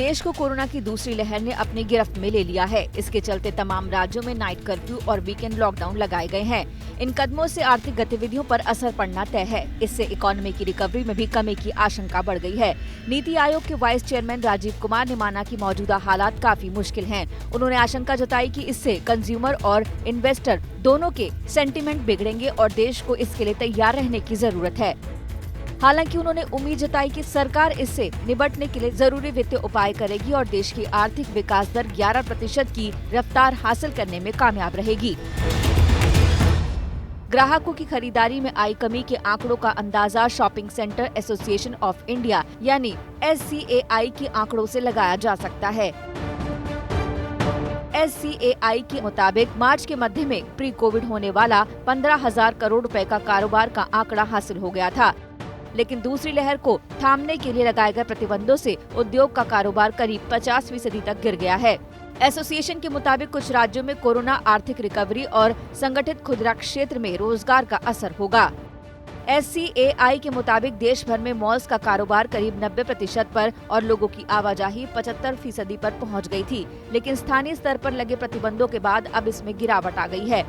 देश को कोरोना की दूसरी लहर ने अपनी गिरफ्त में ले लिया है। इसके चलते तमाम राज्यों में नाइट कर्फ्यू और वीकेंड लॉकडाउन लगाए गए हैं। इन कदमों से आर्थिक गतिविधियों पर असर पड़ना तय है। इससे इकोनॉमी की रिकवरी में भी कमी की आशंका बढ़ गई है। नीति आयोग के वाइस चेयरमैन राजीव कुमार ने माना कि मौजूदा हालात काफी मुश्किल हैं। उन्होंने आशंका जताई कि इससे कंज्यूमर और इन्वेस्टर दोनों के सेंटीमेंट बिगड़ेंगे और देश को इसके लिए तैयार रहने की जरूरत है। हालांकि उन्होंने उम्मीद जताई कि सरकार इससे निपटने के लिए जरूरी वित्तीय उपाय करेगी और देश की आर्थिक विकास दर 11% की रफ्तार हासिल करने में कामयाब रहेगी। ग्राहकों की खरीदारी में आई कमी के आंकड़ों का अंदाजा shopping centre association of India यानी SCAI के आंकड़ों से लगाया जा सकता है। SCAI के मुताबिक मार्च के मध्य में प्री कोविड होने वाला 15,000 करोड़ रुपए का कारोबार का आंकड़ा हासिल हो गया था, लेकिन दूसरी लहर को थामने के लिए लगाए गए प्रतिबंधों से उद्योग का कारोबार करीब 50% तक गिर गया है। एसोसिएशन के मुताबिक कुछ राज्यों में कोरोना आर्थिक रिकवरी और संगठित खुदरा क्षेत्र में रोजगार का असर होगा। SCAI के मुताबिक देश भर में मॉल्स का कारोबार करीब 90% पर और लोगों की आवाजाही 75% पर पहुंच गई थी, लेकिन स्थानीय स्तर पर लगे प्रतिबंधों के बाद अब इसमें गिरावट आ गई है।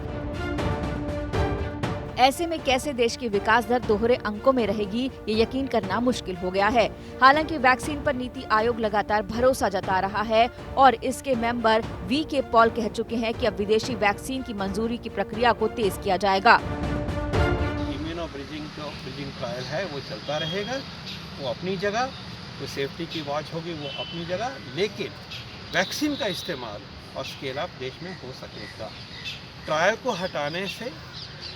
ऐसे में कैसे देश की विकास दर दोहरे अंकों में रहेगी, ये यकीन करना मुश्किल हो गया है। हालांकि वैक्सीन पर नीति आयोग लगातार भरोसा जता रहा है और इसके मेंबर VK पॉल कह चुके हैं कि अब विदेशी वैक्सीन की मंजूरी की प्रक्रिया को तेज किया जाएगा। इम्यूनो ब्रिजिंग ट्रायल है वो चलता रहेगा, वो अपनी जगह, तो सेफ्टी की वॉच होगी वो अपनी जगह, लेकिन वैक्सीन का इस्तेमाल और स्केल अप देश में हो सकेगा। ट्रायल को हटाने से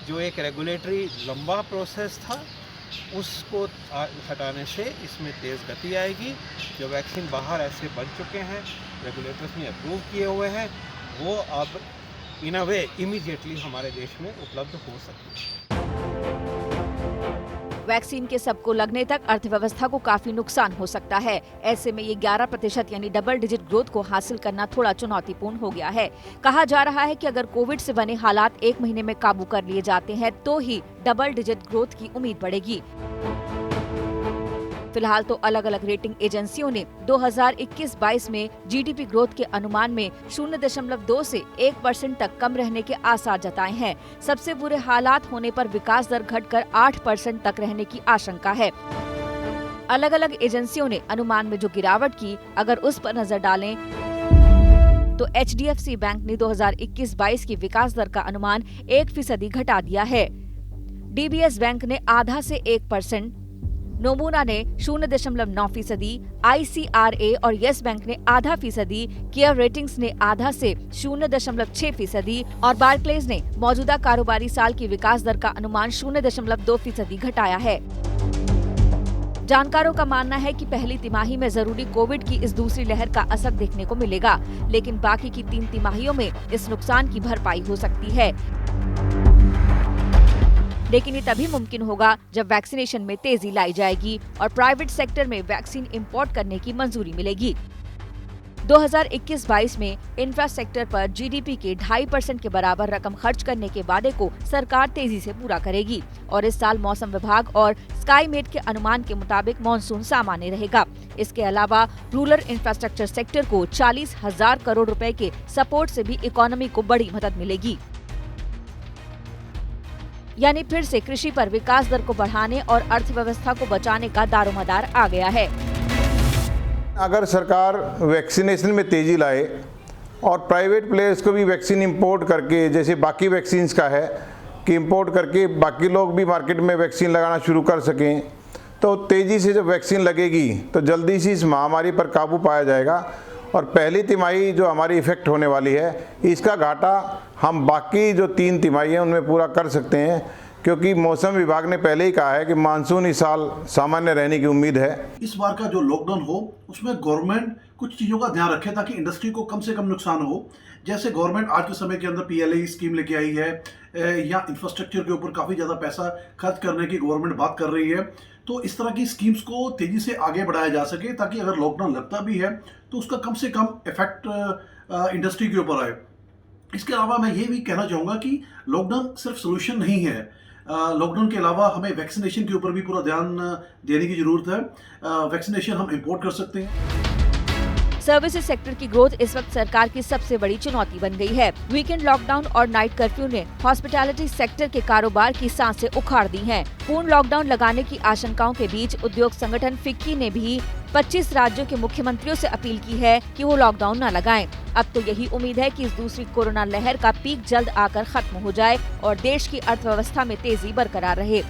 जो एक रेगुलेटरी लंबा प्रोसेस था उसको हटाने से इसमें तेज़ गति आएगी। जो वैक्सीन बाहर ऐसे बन चुके हैं, रेगुलेटर्स ने अप्रूव किए हुए हैं, वो अब इन अ वे इमीडिएटली हमारे देश में उपलब्ध हो सकती है। वैक्सीन के सबको लगने तक अर्थव्यवस्था को काफी नुकसान हो सकता है। ऐसे में ये 11% यानी डबल डिजिट ग्रोथ को हासिल करना थोड़ा चुनौतीपूर्ण हो गया है। कहा जा रहा है कि अगर कोविड से बने हालात 1 महीने में काबू कर लिए जाते हैं तो ही डबल डिजिट ग्रोथ की उम्मीद बढ़ेगी। फिलहाल तो अलग अलग रेटिंग एजेंसियों ने 2021-22 में GDP ग्रोथ के अनुमान में 0.2 से 1% तक कम रहने के आसार जताए हैं। सबसे बुरे हालात होने पर विकास दर घटकर 8% तक रहने की आशंका है। अलग अलग एजेंसियों ने अनुमान में जो गिरावट की, अगर उस पर नजर डालें तो HDFC बैंक ने 2021-22 की विकास दर का अनुमान 1% घटा दिया है। DBS बैंक ने आधा से 1%, नोमूना ने 0.9%, ICRA और येस बैंक ने आधा फीसदी, केयर रेटिंग्स ने आधा से 0.6% और बार्कलेज ने मौजूदा कारोबारी साल की विकास दर का अनुमान 0.2% घटाया है। जानकारों का मानना है कि पहली तिमाही में जरूरी कोविड की इस दूसरी लहर का असर देखने को मिलेगा, लेकिन बाकी की 3 तिमाहियों में इस नुकसान की भरपाई हो सकती है। लेकिन ये तभी मुमकिन होगा जब वैक्सीनेशन में तेजी लाई जाएगी और प्राइवेट सेक्टर में वैक्सीन इंपोर्ट करने की मंजूरी मिलेगी। 2021-22 में इंफ्रास्ट्रक्चर पर GDP के 2.5% के बराबर रकम खर्च करने के वादे को सरकार तेजी से पूरा करेगी और इस साल मौसम विभाग और स्काईमेट के अनुमान के मुताबिक मानसून सामान्य रहेगा। इसके अलावा रूरल इंफ्रास्ट्रक्चर सेक्टर को 40,000 करोड़ रुपए के सपोर्ट से भी इकोनॉमी को बड़ी मदद मिलेगी। यानी फिर से कृषि पर विकास दर को बढ़ाने और अर्थव्यवस्था को बचाने का दारोमदार आ गया है। अगर सरकार वैक्सीनेशन में तेजी लाए और प्राइवेट प्लेयर्स को भी वैक्सीन इंपोर्ट करके, जैसे बाकी वैक्सीन्स का है कि इंपोर्ट करके बाकी लोग भी मार्केट में वैक्सीन लगाना शुरू कर सकें, तो तेज़ी से जब वैक्सीन लगेगी तो जल्दी से इस महामारी पर काबू पाया जाएगा और पहली तिमाही जो हमारी इफ़ेक्ट होने वाली है, इसका घाटा हम बाकी जो 3 तिमाही हैं उनमें पूरा कर सकते हैं, क्योंकि मौसम विभाग ने पहले ही कहा है कि मानसून इस साल सामान्य रहने की उम्मीद है। इस बार का जो लॉकडाउन हो उसमें गवर्नमेंट कुछ चीज़ों का ध्यान रखे ताकि इंडस्ट्री को कम से कम नुकसान हो। जैसे गवर्नमेंट आज के समय के अंदर PLI स्कीम लेके आई है या इंफ्रास्ट्रक्चर के ऊपर काफ़ी ज़्यादा पैसा खर्च करने की गवर्नमेंट बात कर रही है, तो इस तरह की स्कीम्स को तेज़ी से आगे बढ़ाया जा सके ताकि अगर लॉकडाउन लगता भी है तो उसका कम से कम इफेक्ट इंडस्ट्री के ऊपर आए। इसके अलावा मैं ये भी कहना चाहूँगा कि लॉकडाउन सिर्फ सोल्यूशन नहीं है। लॉकडाउन के अलावा हमें वैक्सीनेशन के ऊपर भी पूरा ध्यान देने की ज़रूरत है। वैक्सीनेशन हम इंपोर्ट कर सकते हैं। सर्विसेज सेक्टर की ग्रोथ इस वक्त सरकार की सबसे बड़ी चुनौती बन गई है। वीकेंड लॉकडाउन और नाइट कर्फ्यू ने हॉस्पिटैलिटी सेक्टर के कारोबार की सांसें उखाड़ दी हैं। पूर्ण लॉकडाउन लगाने की आशंकाओं के बीच उद्योग संगठन फिक्की ने भी 25 राज्यों के मुख्यमंत्रियों से अपील की है कि वो लॉकडाउन न लगाएं। अब तो यही उम्मीद है कि इस दूसरी कोरोना लहर का पीक जल्द आकर खत्म हो जाए और देश की अर्थव्यवस्था में तेजी बरकरार रहे।